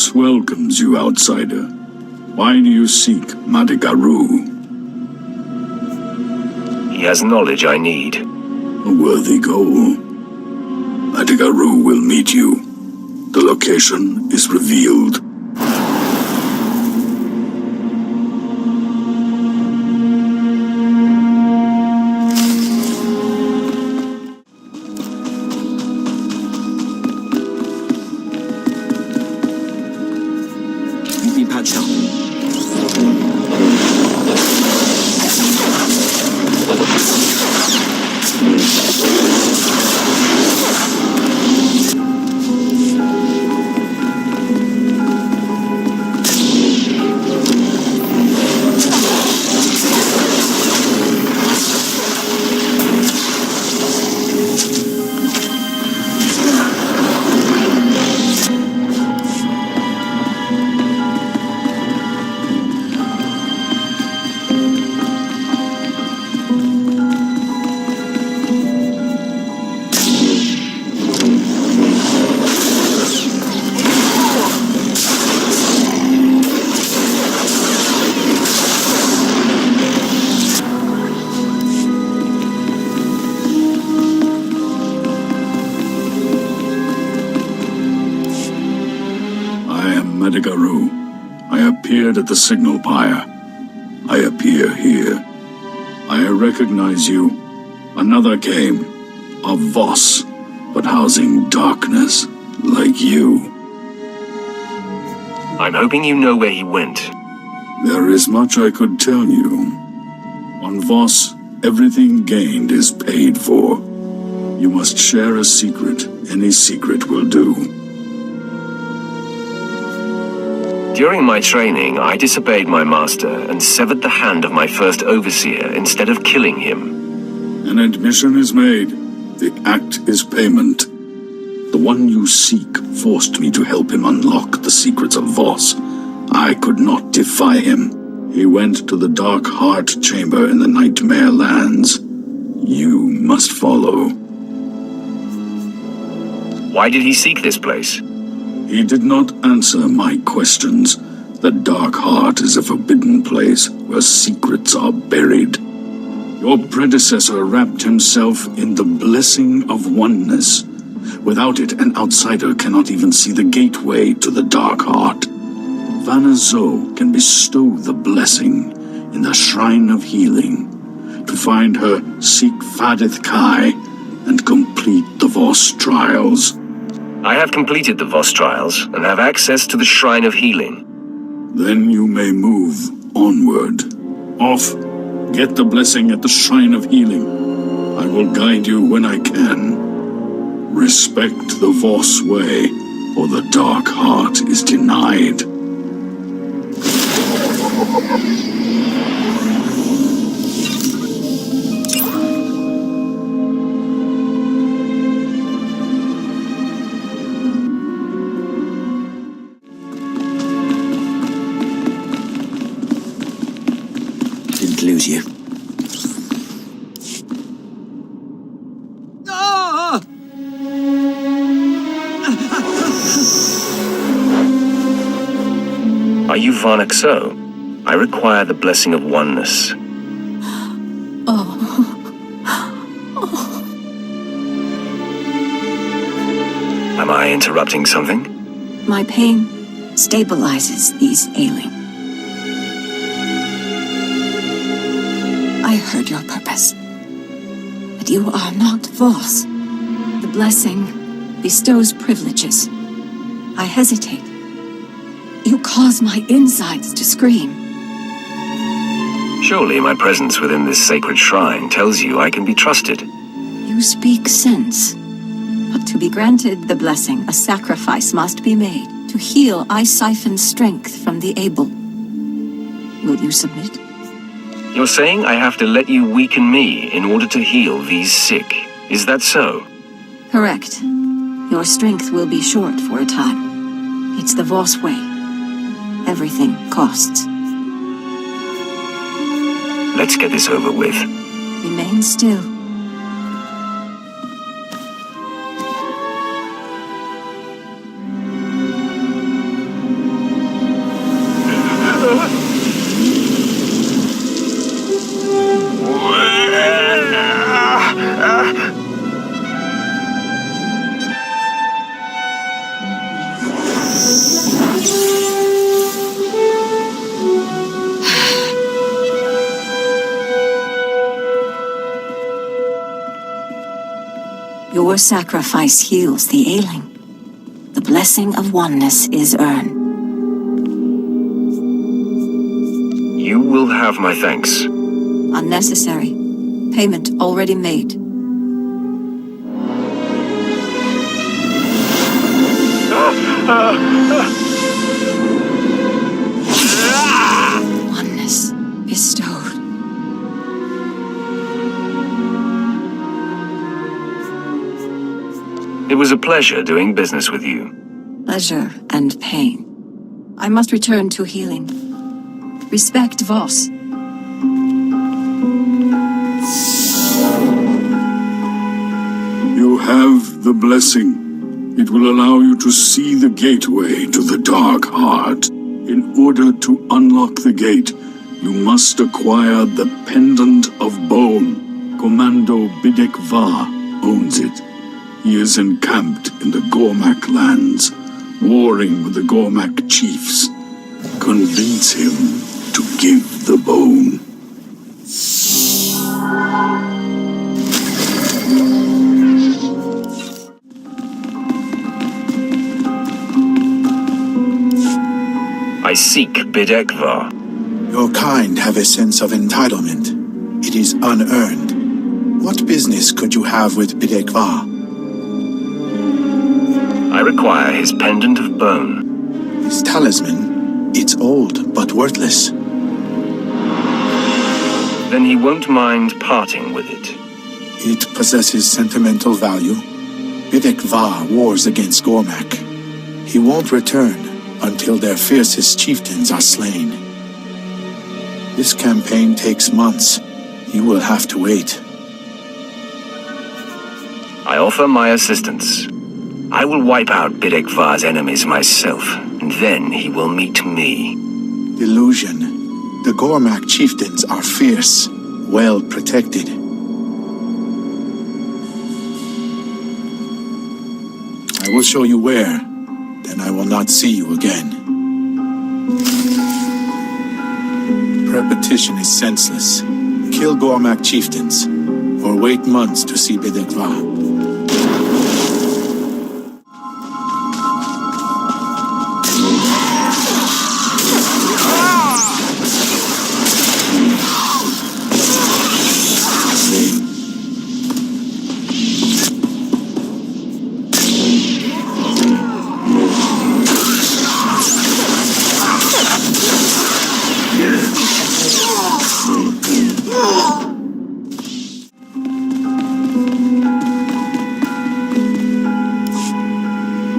Voss welcomes you, outsider. Why do you seek Madigaru? He has knowledge I need. A worthy goal. Madigaru will meet you. The location is revealed. Madigaru. I appeared at the signal pyre. I appear here. I recognize you. Another came. A Voss, but housing darkness, like you. I'm hoping you know where he went. There is much I could tell you. On Voss, everything gained is paid for. You must share a secret. Any secret will do. During my training, I disobeyed my master and severed the hand of my first overseer instead of killing him. An admission is made. The act is payment. The one you seek forced me to help him unlock the secrets of Voss. I could not defy him. He went to the Dark Heart Chamber in the Nightmare Lands. You must follow. Why did he seek this place? He did not answer my questions. The Dark Heart is a forbidden place where secrets are buried. Your predecessor wrapped himself in the blessing of oneness. Without it, an outsider cannot even see the gateway to the Dark Heart. Vanna Zo can bestow the blessing in the Shrine of Healing. To find her, seek Fadith Kai and complete the Voss trials. I have completed the Voss trials and have access to the Shrine of Healing. Then you may move onward. Off. Get the blessing at the Shrine of Healing. I will guide you when I can. Respect the Voss way, or the Dark Heart is denied. Lose you. Are you Varnak So? I require the blessing of oneness. Am I interrupting something? My pain stabilizes these ailing. I heard your purpose. But you are not Voss. The blessing bestows privileges. I hesitate. You cause my insides to scream. Surely my presence within this sacred shrine tells you I can be trusted. You speak sense. But to be granted the blessing, a sacrifice must be made. To heal, I siphon strength from the able. Will you submit? You're saying I have to let you weaken me in order to heal these sick. Is that so? Correct. Your strength will be short for a time. It's the Voss way. Everything costs. Let's get this over with. Remain still. Your sacrifice heals the ailing. The blessing of oneness is earned. You will have my thanks. Unnecessary. Payment already made. Oneness bestowed. It was a pleasure doing business with you. Pleasure and pain. I must return to healing. Respect Voss. You have the blessing. It will allow you to see the gateway to the Dark Heart. In order to unlock the gate, you must acquire the Pendant of Bone. Commando Bidek Va owns it. He is encamped in the Gormak lands, warring with the Gormak chiefs. Convince him to give the bone. I seek Bidekvar. Your kind have a sense of entitlement. It is unearned. What business could you have with Bidekvar? I require his pendant of bone. His talisman? It's old, but worthless. Then he won't mind parting with it. It possesses sentimental value. Bidekvar wars against Gormak. He won't return until their fiercest chieftains are slain. This campaign takes months. You will have to wait. I offer my assistance. I will wipe out Bidekvar's enemies myself, and then he will meet me. Delusion. The Gormak chieftains are fierce, well protected. I will show you where. Then I will not see you again. Repetition is senseless. Kill Gormak chieftains, or wait months to see Bidekvar.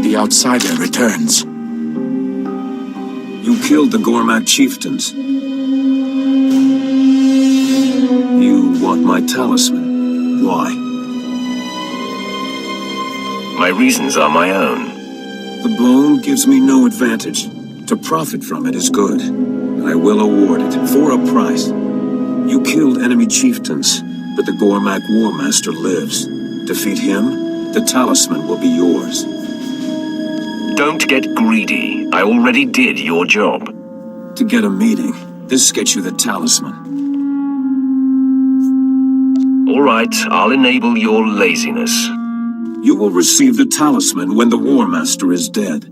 The outsider returns. You killed the Gormak chieftains. You want my talisman. Why? My reasons are my own. The bone gives me no advantage. To profit from it is good. I will award it for a price. You killed enemy chieftains, but the Gormak War Master lives. Defeat him, the talisman will be yours. Don't get greedy. I already did your job. To get a meeting, this gets you the talisman. All right, I'll enable your laziness. You will receive the talisman when the War Master is dead.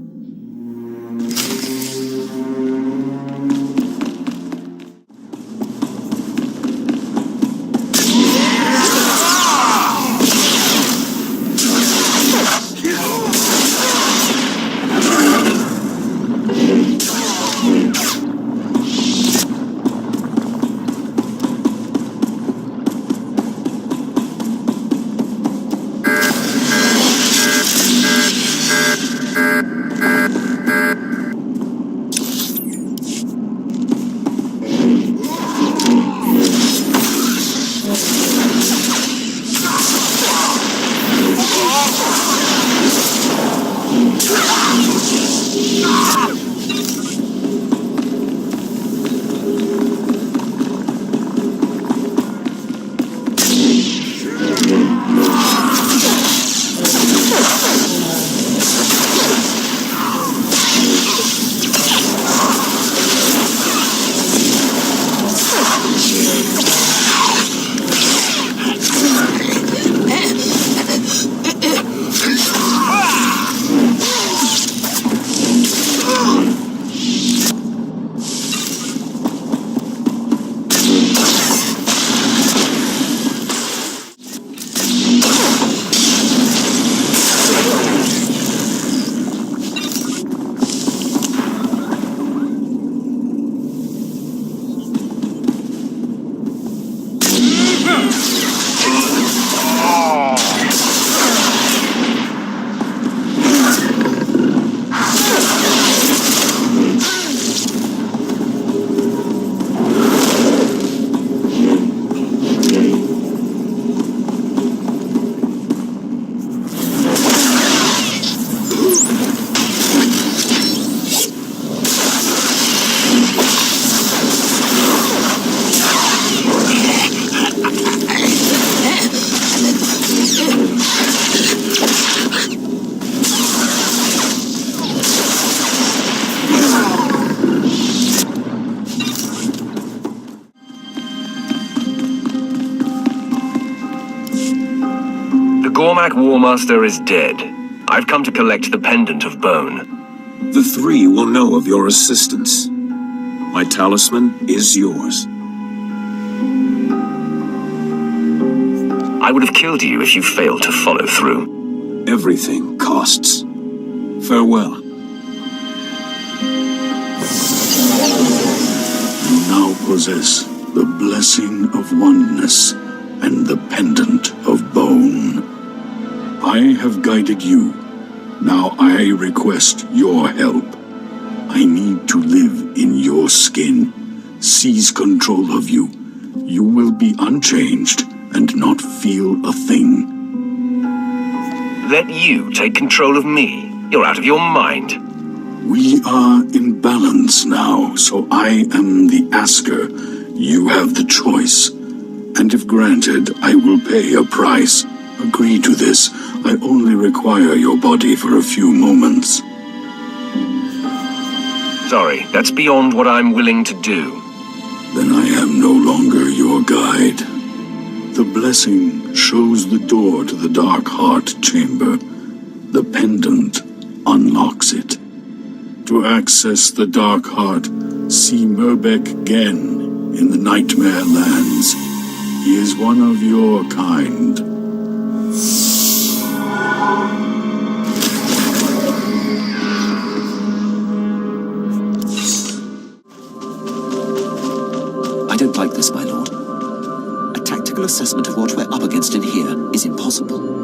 Gormak Warmaster is dead. I've come to collect the pendant of bone. The three will know of your assistance. My talisman is yours. I would have killed you if you failed to follow through. Everything costs. Farewell. You now possess the blessing of oneness and the pendant of bone. I have guided you. Now I request your help. I need to live in your skin, seize control of you. You will be unchanged and not feel a thing. Let you take control of me? You're out of your mind. We are in balance now, so I am the asker. You have the choice. And if granted, I will pay a price. Agree to this. I only require your body for a few moments. Sorry, that's beyond what I'm willing to do. Then I am no longer your guide. The blessing shows the door to the Dark Heart Chamber. The pendant unlocks it. To access the Dark Heart, see Murbeck Gen in the Nightmare Lands. He is one of your kind. I don't like this, my lord. A tactical assessment of what we're up against in here is impossible.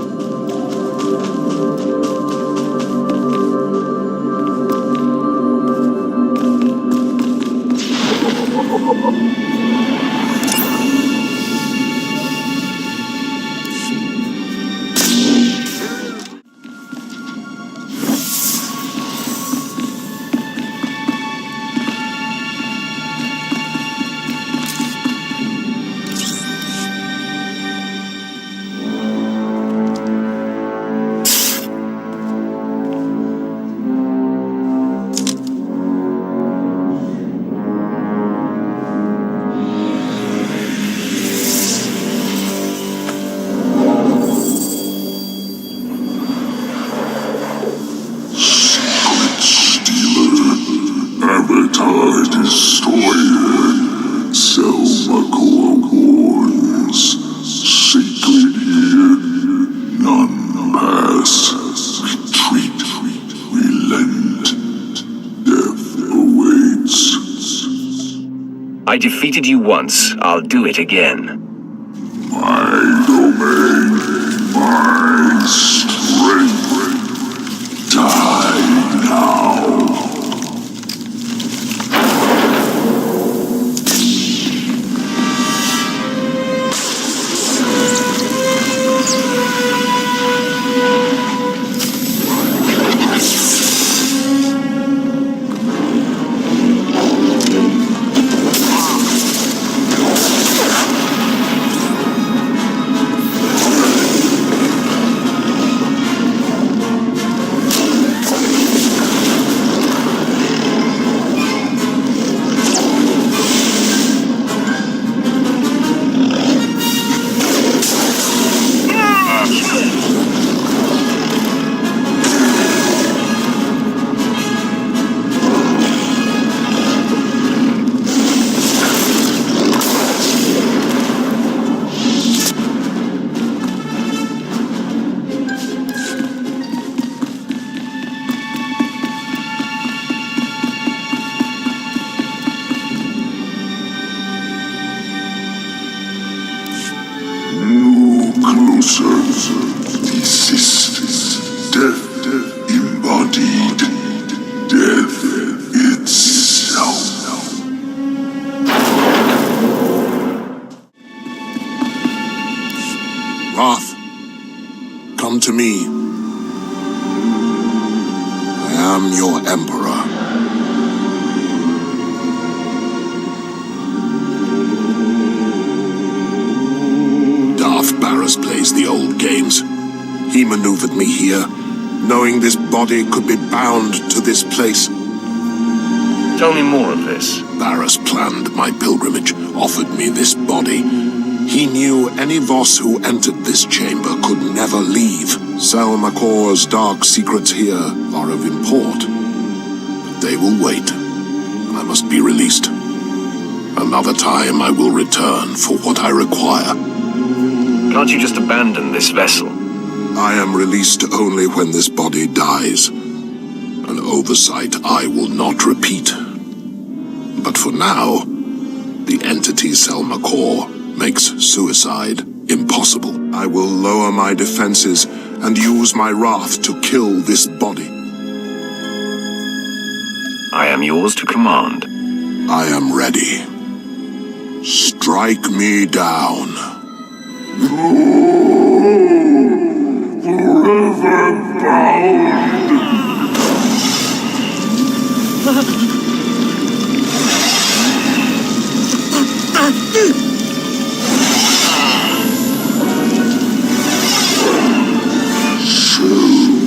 I defeated you once, I'll do it again. My domain, my strength. Die now. Desist. Death embodied. Death itself. Wrath, come to me. I am your emperor. Barras plays the old games. He maneuvered me here, knowing this body could be bound to this place. Tell me more of this. Barras planned my pilgrimage, offered me this body. He knew any Voss who entered this chamber could never leave. Selmacor's dark secrets here are of import. They will wait. I must be released. Another time I will return for what I require. Can't you just abandon this vessel? I am released only when this body dies. An oversight I will not repeat. But for now, the entity Selmacor makes suicide impossible. I will lower my defenses and use my wrath to kill this body. I am yours to command. I am ready. Strike me down. Forever bound.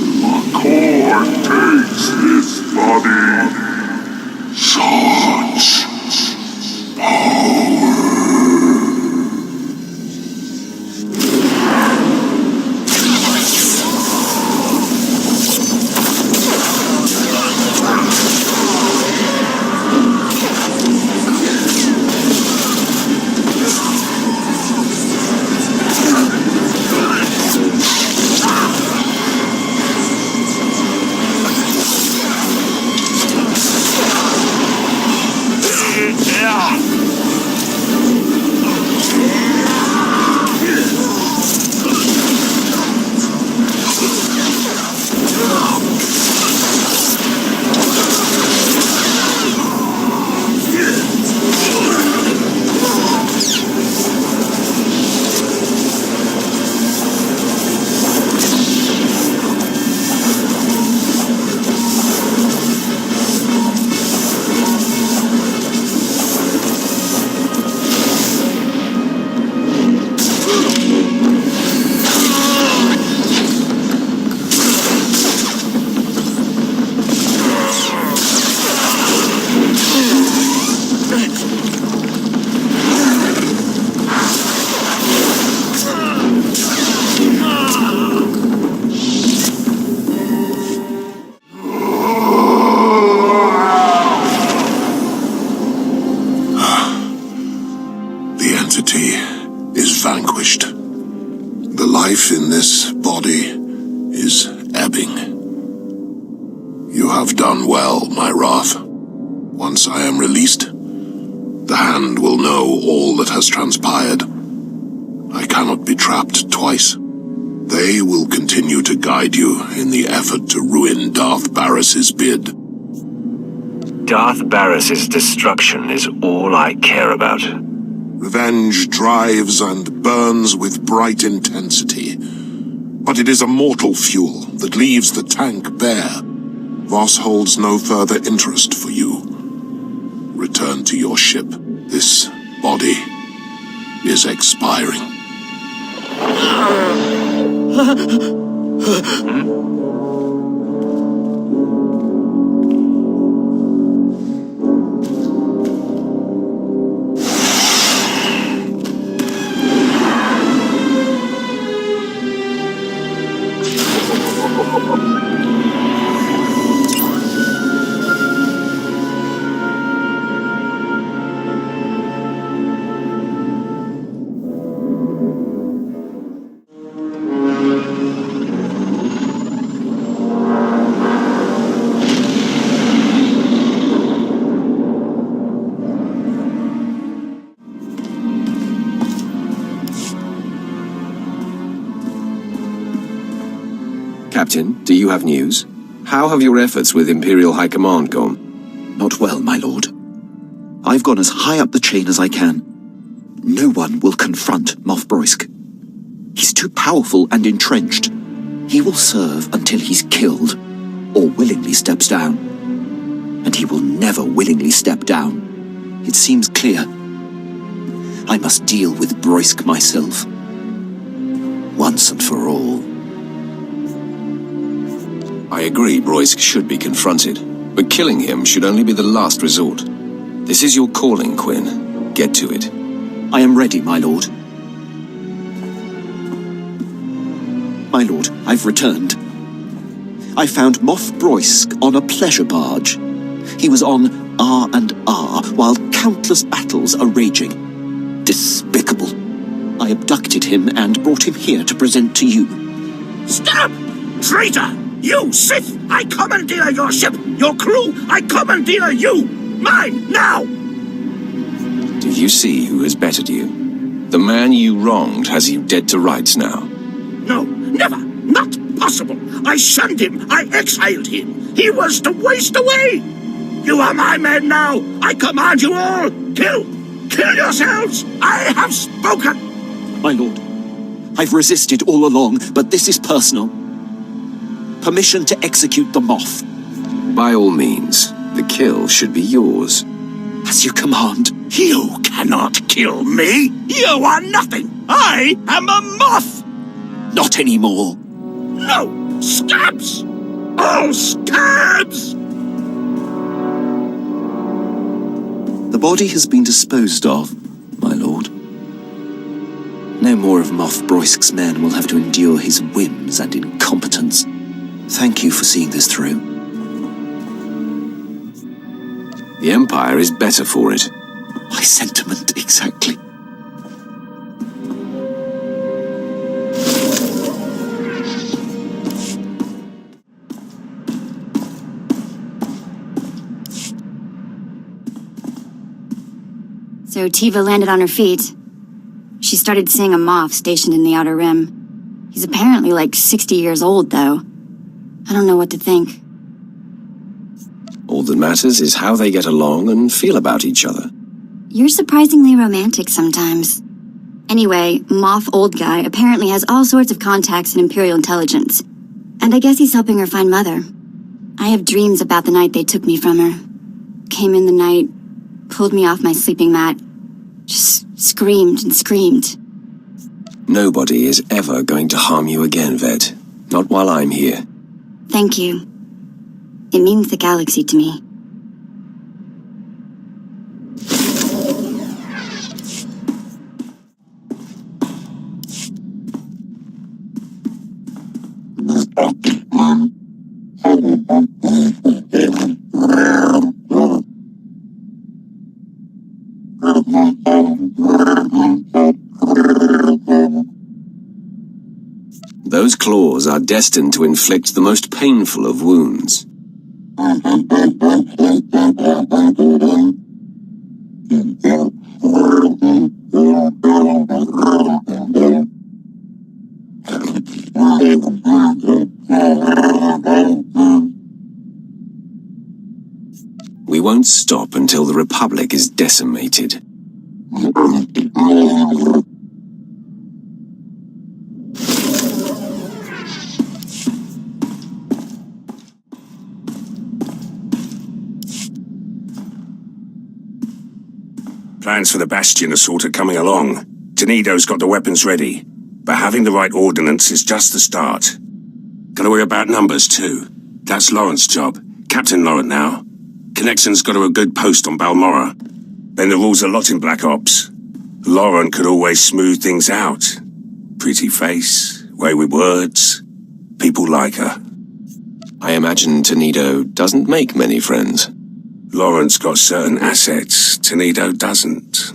Selmacor takes this body. Such power. In this body is ebbing. You have done well, my wrath. Once I am released, the Hand will know all that has transpired. I cannot be trapped twice. They will continue to guide you in the effort to ruin Darth Barris's bid. Darth Barris's destruction is all I care about. Revenge drives and burns with bright intensity. But it is a mortal fuel that leaves the tank bare. Voss holds no further interest for you. Return to your ship. This body is expiring. Captain, do you have news? How have your efforts with Imperial High Command gone? Not well, my lord. I've gone as high up the chain as I can. No one will confront Moff Broisk. He's too powerful and entrenched. He will serve until he's killed, or willingly steps down. And he will never willingly step down. It seems clear. I must deal with Broisk myself. Once and for all. I agree Broisk should be confronted, but killing him should only be the last resort. This is your calling, Quinn. Get to it. I am ready, my lord. My lord, I've returned. I found Moff Broisk on a pleasure barge. He was on R&R while countless battles are raging. Despicable. I abducted him and brought him here to present to you. Stop! Traitor! You, Sith! I commandeer your ship! Your crew! I commandeer you! Mine, now! Do you see who has bettered you? The man you wronged has you dead to rights now. No, never! Not possible! I shunned him! I exiled him! He was to waste away! You are my men now! I command you all! Kill! Kill yourselves! I have spoken! My lord, I've resisted all along, but this is personal. Permission to execute the Moff. By all means, the kill should be yours. As you command. You cannot kill me! You are nothing! I am a Moff! Not anymore. No! Scabs! All scabs! The body has been disposed of, my lord. No more of Moff Broisk's men will have to endure his whims and incompetence. Thank you for seeing this through. The Empire is better for it. My sentiment exactly. So Tiva landed on her feet. She started seeing a Moff stationed in the Outer Rim. He's apparently like 60 years old, though. I don't know what to think. All that matters is how they get along and feel about each other. You're surprisingly romantic sometimes. Anyway, Moff Old Guy apparently has all sorts of contacts in Imperial intelligence. And I guess he's helping her find Mother. I have dreams about the night they took me from her. Came in the night, pulled me off my sleeping mat, just screamed and screamed. Nobody is ever going to harm you again, Ved. Not while I'm here. Thank you. It means the galaxy to me. Those claws are destined to inflict the most painful of wounds. We won't stop until the Republic is decimated. Plans for the Bastion are sort of coming along. Tenido's got the weapons ready, but having the right ordnance is just the start. Gotta worry about numbers too. That's Lawrence' job. Captain Laurent now. Connexon's got her a good post on Balmorra. Then the rules a lot in Black Ops. Laurent could always smooth things out. Pretty face, way with words. People like her. I imagine Tenido doesn't make many friends. Laurent's got certain assets, Tenido doesn't.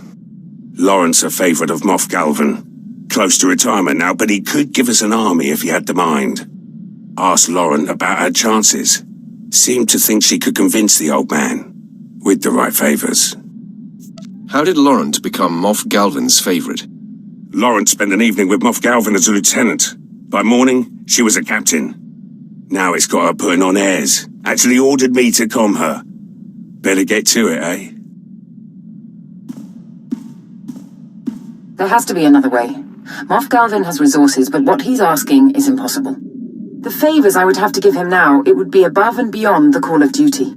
Laurent's a favourite of Moff Galvan. Close to retirement now, but he could give us an army if he had the mind. Asked Laurent about her chances. Seemed to think she could convince the old man. With the right favours. How did Laurent become Moff Galvan's favourite? Laurent spent an evening with Moff Galvan as a lieutenant. By morning, she was a captain. Now it's got her putting on airs. Actually ordered me to calm her. Better get to it, eh? There has to be another way. Moff Galvan has resources, but what he's asking is impossible. The favors I would have to give him now, it would be above and beyond the call of duty.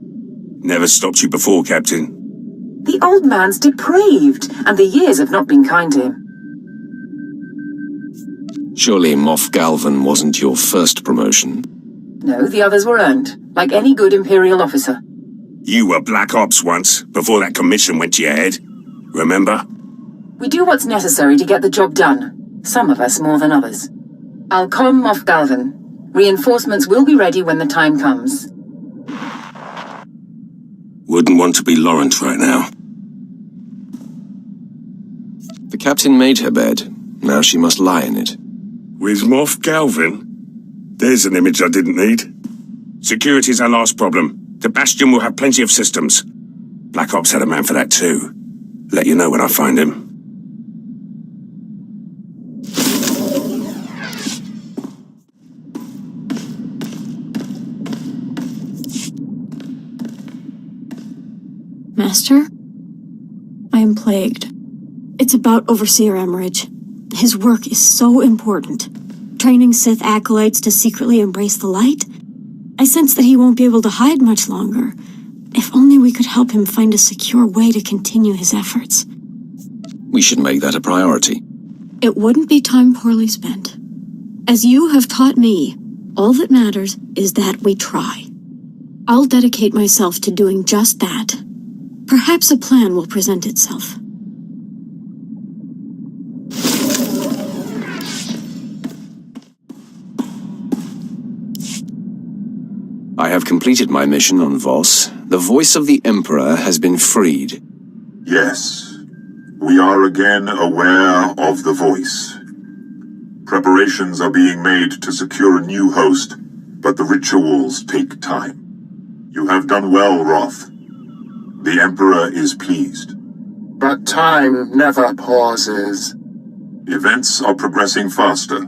Never stopped you before, Captain. The old man's depraved, and the years have not been kind to him. Surely Moff Galvan wasn't your first promotion? No, the others were earned, like any good Imperial officer. You were Black Ops once, before that commission went to your head. Remember? We do what's necessary to get the job done. Some of us more than others. I'll comm Moff Galvin. Reinforcements will be ready when the time comes. Wouldn't want to be Lawrence right now. The captain made her bed. Now she must lie in it. With Moff Galvin? There's an image I didn't need. Security's our last problem. The Bastion will have plenty of systems. Black Ops had a man for that too. Let you know when I find him. Master? I am plagued. It's about Overseer Emmerich. His work is so important. Training Sith acolytes to secretly embrace the light? I sense that he won't be able to hide much longer. If only we could help him find a secure way to continue his efforts. We should make that a priority. It wouldn't be time poorly spent. As you have taught me, all that matters is that we try. I'll dedicate myself to doing just that. Perhaps a plan will present itself. I have completed my mission on Voss. The voice of the Emperor has been freed. Yes, we are again aware of the voice. Preparations are being made to secure a new host, but the rituals take time. You have done well, Roth. The Emperor is pleased. But time never pauses. Events are progressing faster.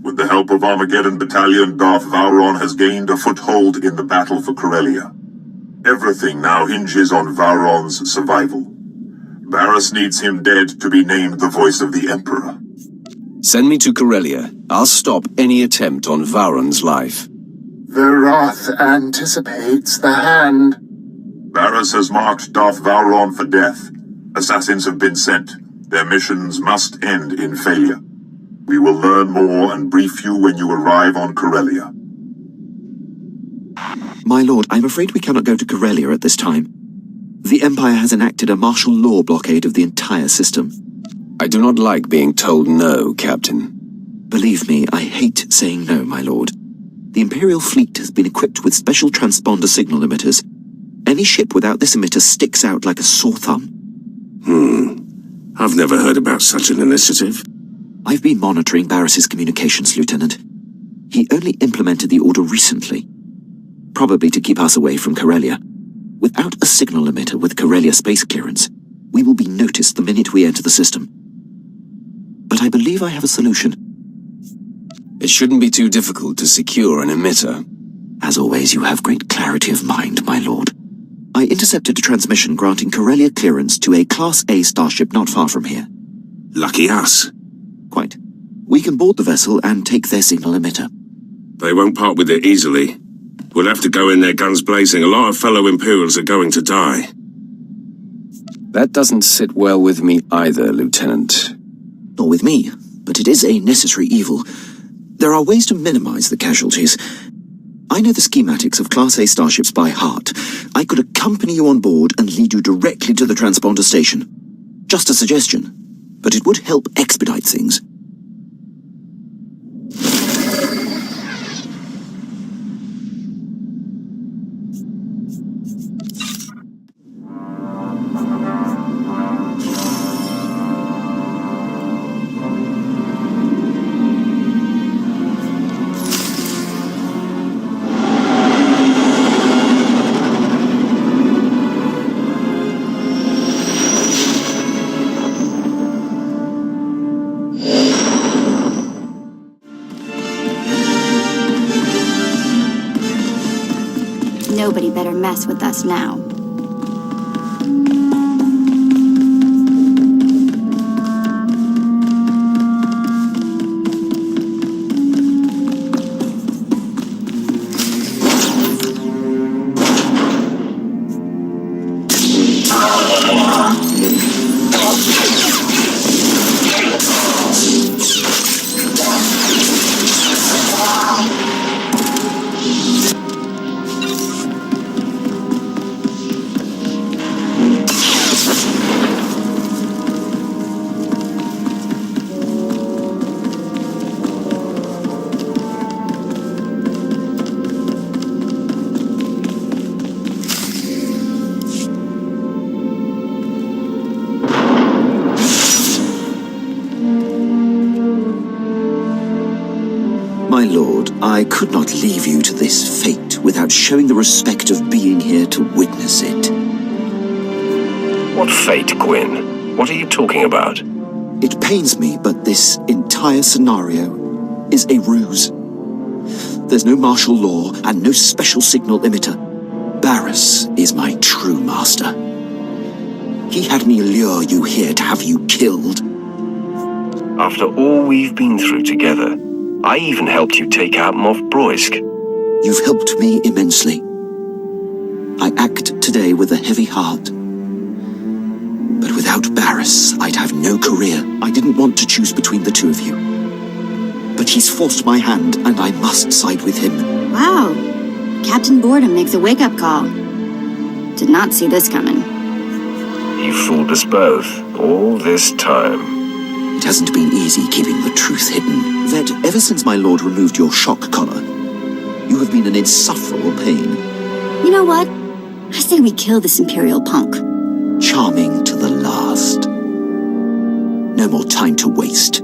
With the help of Armageddon Battalion, Darth Vowron has gained a foothold in the battle for Corellia. Everything now hinges on Vowron's survival. Barriss needs him dead to be named the voice of the Emperor. Send me to Corellia. I'll stop any attempt on Vowron's life. The Wrath anticipates the hand. Barriss has marked Darth Vowron for death. Assassins have been sent. Their missions must end in failure. We will learn more and brief you when you arrive on Corellia. My lord, I'm afraid we cannot go to Corellia at this time. The Empire has enacted a martial law blockade of the entire system. I do not like being told no, Captain. Believe me, I hate saying no, my lord. The Imperial fleet has been equipped with special transponder signal emitters. Any ship without this emitter sticks out like a sore thumb. I've never heard about such an initiative. I've been monitoring Barriss's communications, Lieutenant. He only implemented the order recently. Probably to keep us away from Corellia. Without a signal emitter with Corellia space clearance, we will be noticed the minute we enter the system. But I believe I have a solution. It shouldn't be too difficult to secure an emitter. As always, you have great clarity of mind, my lord. I intercepted a transmission granting Corellia clearance to a Class A starship not far from here. Lucky us. Quite. We can board the vessel and take their signal emitter. They won't part with it easily. We'll have to go in there guns blazing. A lot of fellow Imperials are going to die. That doesn't sit well with me either, Lieutenant. Nor with me, but it is a necessary evil. There are ways to minimize the casualties. I know the schematics of Class A starships by heart. I could accompany you on board and lead you directly to the transponder station. Just a suggestion, but it would help expedite things. Nobody better mess with us now. could not leave you to this fate without showing the respect of being here to witness it. What fate, Gwyn? What are you talking about? It pains me, but this entire scenario is a ruse. There's no martial law and no special signal emitter. Barris is my true master. He had me lure you here to have you killed. After all we've been through together, I even helped you take out Moff Broisk. You've helped me immensely. I act today with a heavy heart. But without Barris, I'd have no career. I didn't want to choose between the two of you. But he's forced my hand, and I must side with him. Wow. Captain Boredom makes a wake-up call. Did not see this coming. You fooled us both, all this time. It hasn't been easy keeping the truth hidden. Ved, ever since my lord removed your shock collar, you have been an insufferable pain. You know what? I say we kill this Imperial punk. Charming to the last. No more time to waste.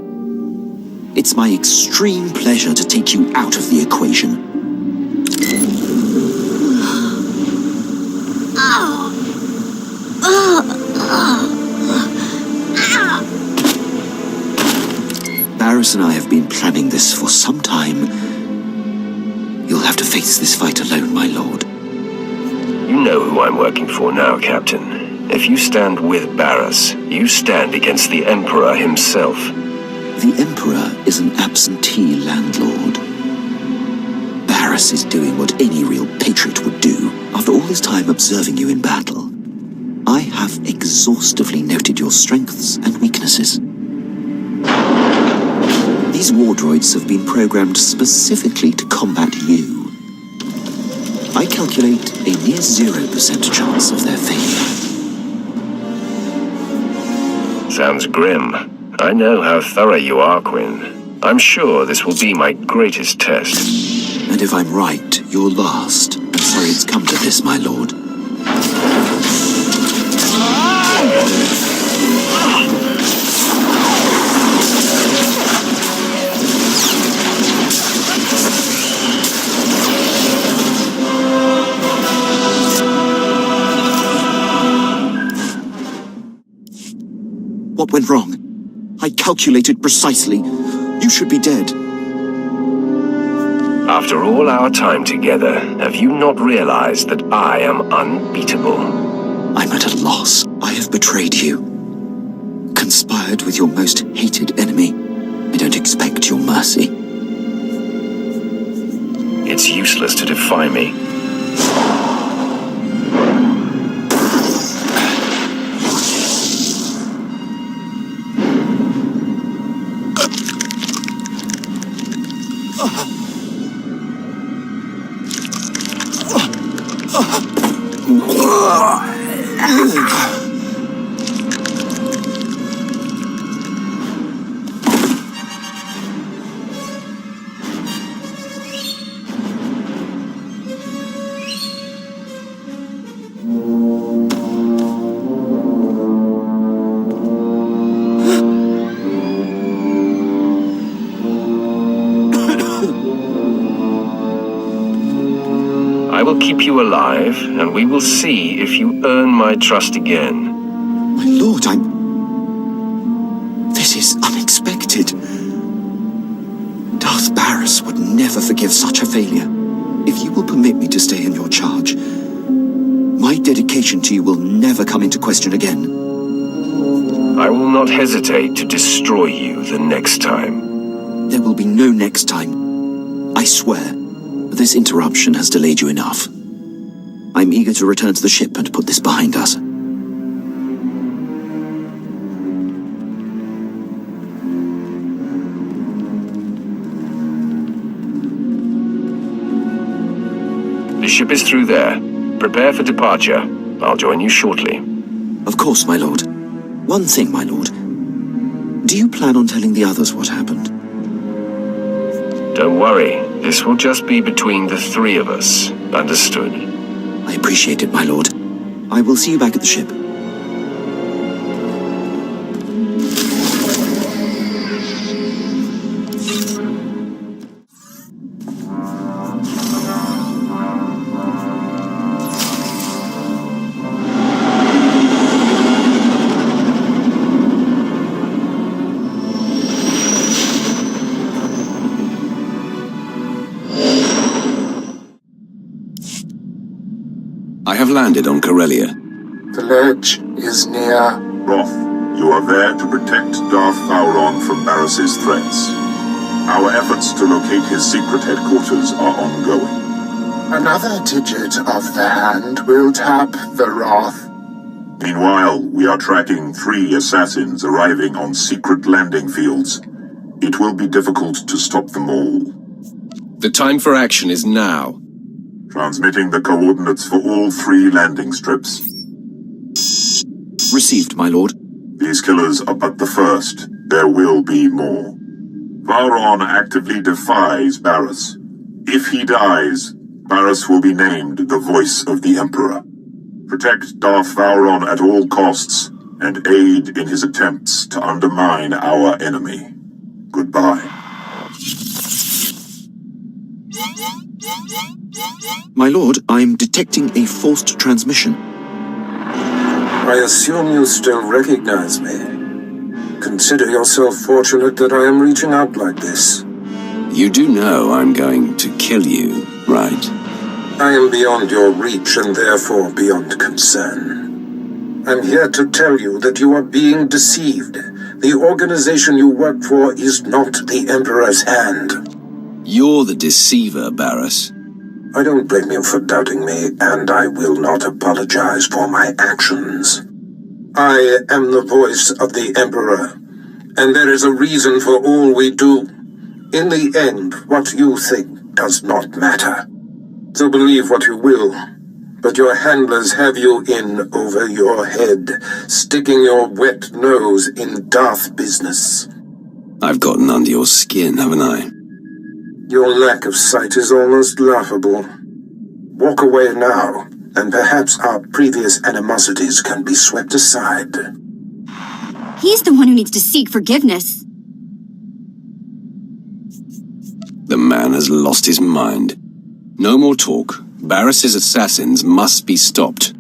It's my extreme pleasure to take you out of the equation. Barris and I have been planning this for some time. You'll have to face this fight alone, my lord. You know who I'm working for now, Captain. If you stand with Barris, you stand against the Emperor himself. The Emperor is an absentee landlord. Barris is doing what any real patriot would do. After all this time observing you in battle, I have exhaustively noted your strengths and weaknesses. These war droids have been programmed specifically to combat you. I calculate a near 0% chance of their failure. Sounds grim. I know how thorough you are, Gwyn. I'm sure this will be my greatest test. And if I'm right, your last. I'm sorry it's come to this, my lord. What went wrong? I calculated precisely. You should be dead. After all our time together, have you not realized that I am unbeatable? I'm at a loss. I have betrayed you. Conspired with your most hated enemy. I don't expect your mercy. It's useless to defy me. I will keep you alive, and we will see if you earn my trust again. My lord, This is unexpected. Darth Barris would never forgive such a failure. If you will permit me to stay in your charge, my dedication to you will never come into question again. I will not hesitate to destroy you the next time. There will be no next time. I swear. This interruption has delayed you enough. I'm eager to return to the ship and put this behind us. The ship is through there. Prepare for departure. I'll join you shortly. Of course, my lord. One thing, my lord. Do you plan on telling the others what happened? Don't worry. This will just be between the three of us. Understood? I appreciate it, my lord. I will see you back at the ship. I have landed on Corellia. The ledge is near. Roth, you are there to protect Darth Vowron from Barris's threats. Our efforts to locate his secret headquarters are ongoing. Another digit of the hand will tap the Roth. Meanwhile, we are tracking 3 assassins arriving on secret landing fields. It will be difficult to stop them all. The time for action is now. Transmitting the coordinates for all 3 landing strips. Received, my lord. These killers are but the first. There will be more. Vowron actively defies Barris. If he dies, Barris will be named the voice of the Emperor. Protect Darth Vowron at all costs, and aid in his attempts to undermine our enemy. Goodbye. My lord, I'm detecting a forced transmission. I assume you still recognize me. Consider yourself fortunate that I am reaching out like this. You do know I'm going to kill you, right? I am beyond your reach and therefore beyond concern. I'm here to tell you that you are being deceived. The organization you work for is not the Emperor's hand. You're the deceiver, Barris. I don't blame you for doubting me, and I will not apologize for my actions. I am the voice of the Emperor, and there is a reason for all we do. In the end, what you think does not matter. So believe what you will, but your handlers have you in over your head, sticking your wet nose in Darth business. I've gotten under your skin, haven't I? Your lack of sight is almost laughable. Walk away now, and perhaps our previous animosities can be swept aside. He's the one who needs to seek forgiveness. The man has lost his mind. No more talk. Barris's assassins must be stopped.